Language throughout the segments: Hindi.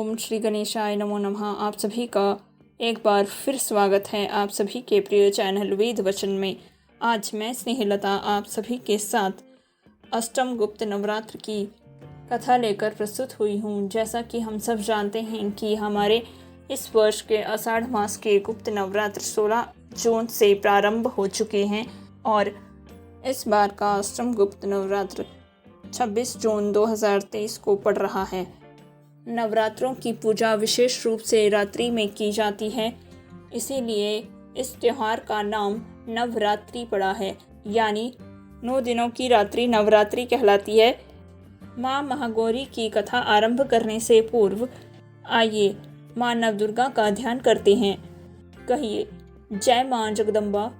ओम श्री गणेशाय नमो नमः। आप सभी का एक बार फिर स्वागत है आप सभी के प्रिय चैनल वेद वचन में। आज मैं स्नेहलता आप सभी के साथ अष्टम गुप्त नवरात्र की कथा लेकर प्रस्तुत हुई हूँ। जैसा कि हम सब जानते हैं कि हमारे इस वर्ष के आषाढ़ मास के गुप्त नवरात्र 16 जून से प्रारंभ हो चुके हैं और इस बार का अष्टम गुप्त नवरात्र 26 जून 2023 को पड़ रहा है। नवरात्रों की पूजा विशेष रूप से रात्रि में की जाती है, इसीलिए इस त्योहार का नाम नवरात्रि पड़ा है, यानी 9 दिनों की रात्रि नवरात्रि कहलाती है। माँ महागौरी की कथा आरंभ करने से पूर्व आइए माँ नवदुर्गा का ध्यान करते हैं। कहिए जय माँ जगदम्बा,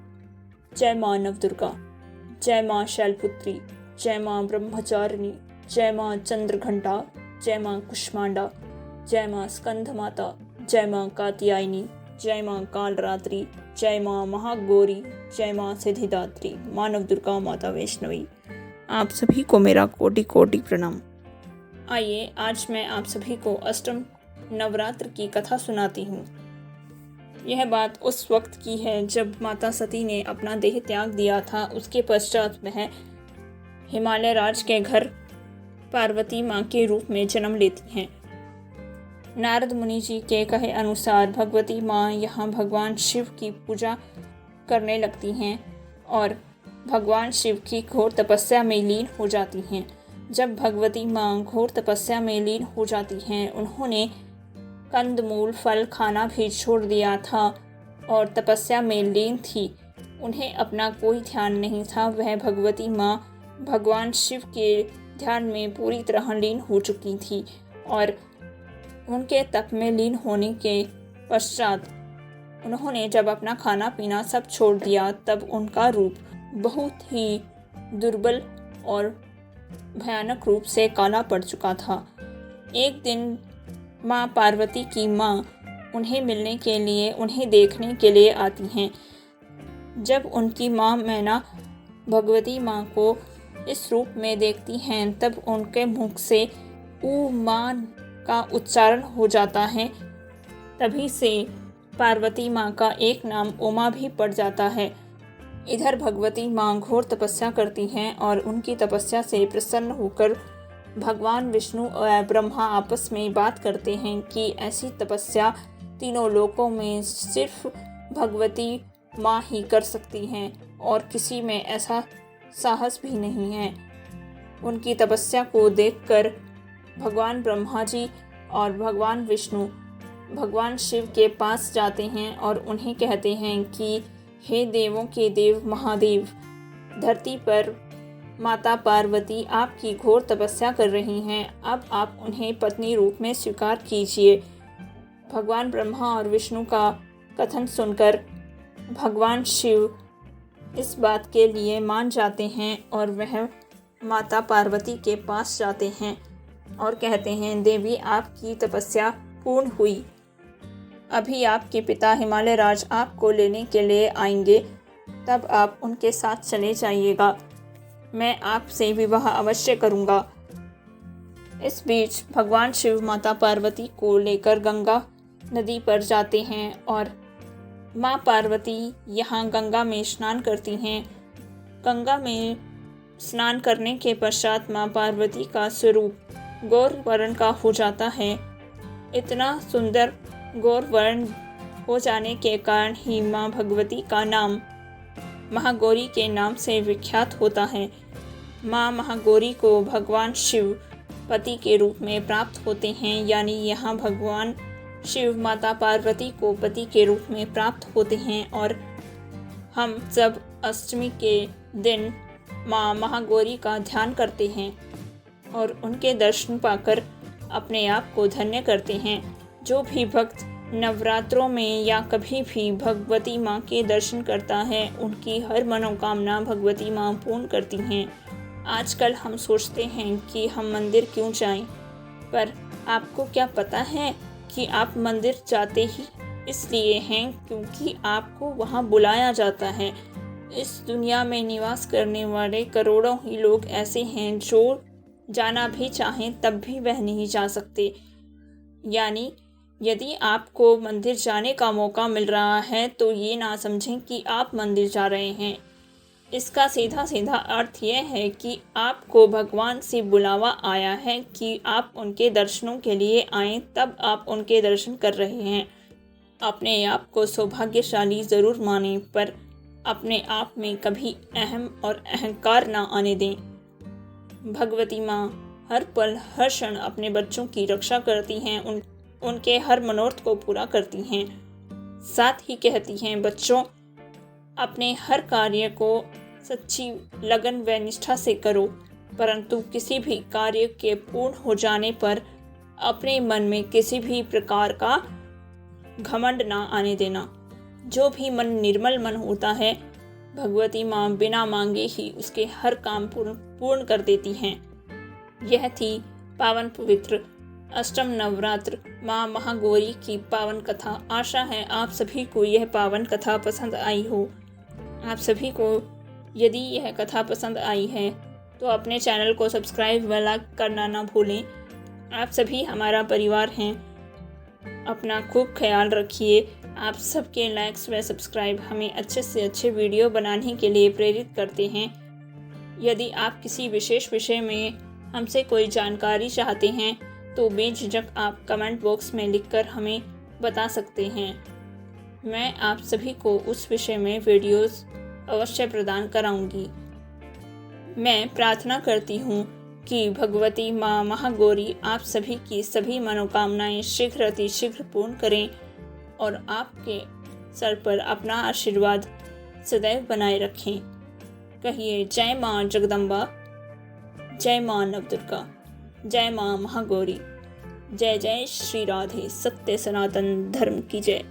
जय माँ नवदुर्गा, जय माँ शैलपुत्री, जय माँ ब्रह्मचारिणी, जय माँ चंद्रघंटा, जय माँ कुष्मांडा, जय माँ स्कंध माता, जय माँ कात्यायनी, जय माँ कालरात्रि, जय माँ महागौरी, जय माँ सिद्धिदात्री, माँ नवदुर्गा माता वैष्णवी। आप सभी को मेरा कोटि कोटि प्रणाम। आइए आज मैं आप सभी को अष्टम नवरात्र की कथा सुनाती हूँ। यह बात उस वक्त की है जब माता सती ने अपना देह त्याग दिया था। उसके पश्चात वह हिमालय राज के घर पार्वती माँ के रूप में जन्म लेती हैं। नारद मुनि जी के कहे अनुसार भगवती माँ यहाँ भगवान शिव की पूजा करने लगती हैं और भगवान शिव की घोर तपस्या में लीन हो जाती हैं। जब भगवती माँ घोर तपस्या में लीन हो जाती हैं, उन्होंने कंदमूल फल खाना भी छोड़ दिया था और तपस्या में लीन थी। उन्हें अपना कोई ध्यान नहीं था। वह भगवती माँ भगवान शिव के ध्यान में पूरी तरह लीन हो चुकी थी और उनके तप में लीन होने के पश्चात उन्होंने जब अपना खाना पीना सब छोड़ दिया, तब उनका रूप बहुत ही दुर्बल और भयानक रूप से काला पड़ चुका था। एक दिन माँ पार्वती की माँ उन्हें मिलने के लिए, उन्हें देखने के लिए आती हैं। जब उनकी माँ मैना भगवती माँ को इस रूप में देखती हैं, तब उनके मुख से ऊ माँ का उच्चारण हो जाता है। तभी से पार्वती माँ का एक नाम उमा भी पड़ जाता है। इधर भगवती माँ घोर तपस्या करती हैं और उनकी तपस्या से प्रसन्न होकर भगवान विष्णु और ब्रह्मा आपस में बात करते हैं कि ऐसी तपस्या तीनों लोकों में सिर्फ भगवती माँ ही कर सकती हैं और किसी में ऐसा साहस भी नहीं है। उनकी तपस्या को देखकर भगवान ब्रह्मा जी और भगवान विष्णु भगवान शिव के पास जाते हैं और उन्हें कहते हैं कि हे देवों के देव महादेव, धरती पर माता पार्वती आपकी घोर तपस्या कर रही हैं, अब आप उन्हें पत्नी रूप में स्वीकार कीजिए। भगवान ब्रह्मा और विष्णु का कथन सुनकर भगवान शिव इस बात के लिए मान जाते हैं और वह माता पार्वती के पास जाते हैं और कहते हैं, देवी आपकी तपस्या पूर्ण हुई। अभी आपके पिता हिमालय राज आपको लेने के लिए आएंगे, तब आप उनके साथ चले जाइएगा। मैं आपसे विवाह अवश्य करूँगा। इस बीच भगवान शिव माता पार्वती को लेकर गंगा नदी पर जाते हैं और माँ पार्वती यहाँ गंगा में स्नान करती हैं। गंगा में स्नान करने के पश्चात माँ पार्वती का स्वरूप गौर वर्ण का हो जाता है। इतना सुंदर गौर वर्ण हो जाने के कारण ही माँ भगवती का नाम महागौरी के नाम से विख्यात होता है। माँ महागौरी को भगवान शिव पति के रूप में प्राप्त होते हैं, यानी यहाँ भगवान शिव माता पार्वती को पति के रूप में प्राप्त होते हैं और हम सब अष्टमी के दिन माँ महागौरी का ध्यान करते हैं और उनके दर्शन पाकर अपने आप को धन्य करते हैं। जो भी भक्त नवरात्रों में या कभी भी भगवती माँ के दर्शन करता है, उनकी हर मनोकामना भगवती माँ पूर्ण करती हैं। आजकल हम सोचते हैं कि हम मंदिर क्यों जाएं, पर आपको क्या पता है कि आप मंदिर जाते ही इसलिए हैं क्योंकि आपको वहां बुलाया जाता है। इस दुनिया में निवास करने वाले करोड़ों ही लोग ऐसे हैं जो जाना भी चाहें तब भी वह नहीं जा सकते। यानी यदि आपको मंदिर जाने का मौका मिल रहा है तो ये ना समझें कि आप मंदिर जा रहे हैं। इसका सीधा सीधा अर्थ यह है कि आपको भगवान से बुलावा आया है कि आप उनके दर्शनों के लिए आएं, तब आप उनके दर्शन कर रहे हैं। अपने आप को सौभाग्यशाली ज़रूर मानें, पर अपने आप में कभी अहम और अहंकार ना आने दें। भगवती माँ हर पल हर क्षण अपने बच्चों की रक्षा करती हैं, उनके हर मनोरथ को पूरा करती हैं। साथ ही कहती हैं, बच्चों अपने हर कार्य को सच्ची लगन व निष्ठा से करो, परंतु किसी भी कार्य के पूर्ण हो जाने पर अपने मन में किसी भी प्रकार का घमंड ना आने देना। जो भी मन निर्मल मन होता है, भगवती माँ बिना मांगे ही उसके हर काम पूर्ण कर देती हैं। यह थी पावन पवित्र अष्टम नवरात्र माँ महागौरी की पावन कथा। आशा है आप सभी को यह पावन कथा पसंद आई हो। आप सभी को यदि यह कथा पसंद आई है तो अपने चैनल को सब्सक्राइब व लाइक करना ना भूलें। आप सभी हमारा परिवार हैं। अपना खूब ख्याल रखिए। आप सबके लाइक्स व सब्सक्राइब हमें अच्छे से अच्छे वीडियो बनाने के लिए प्रेरित करते हैं। यदि आप किसी विशेष विषय में हमसे कोई जानकारी चाहते हैं तो बेझिझक आप कमेंट बॉक्स में लिखकर हमें बता सकते हैं। मैं आप सभी को उस विषय में वीडियोस अवश्य प्रदान कराऊंगी। मैं प्रार्थना करती हूँ कि भगवती माँ महागौरी आप सभी की सभी मनोकामनाएं शीघ्र अतिशीघ्र पूर्ण करें और आपके सर पर अपना आशीर्वाद सदैव बनाए रखें। कहिए जय माँ जगदम्बा, जय माँ नवदुर्गा, जय माँ महागौरी, जय जय श्री राधे, सत्य सनातन धर्म की जय।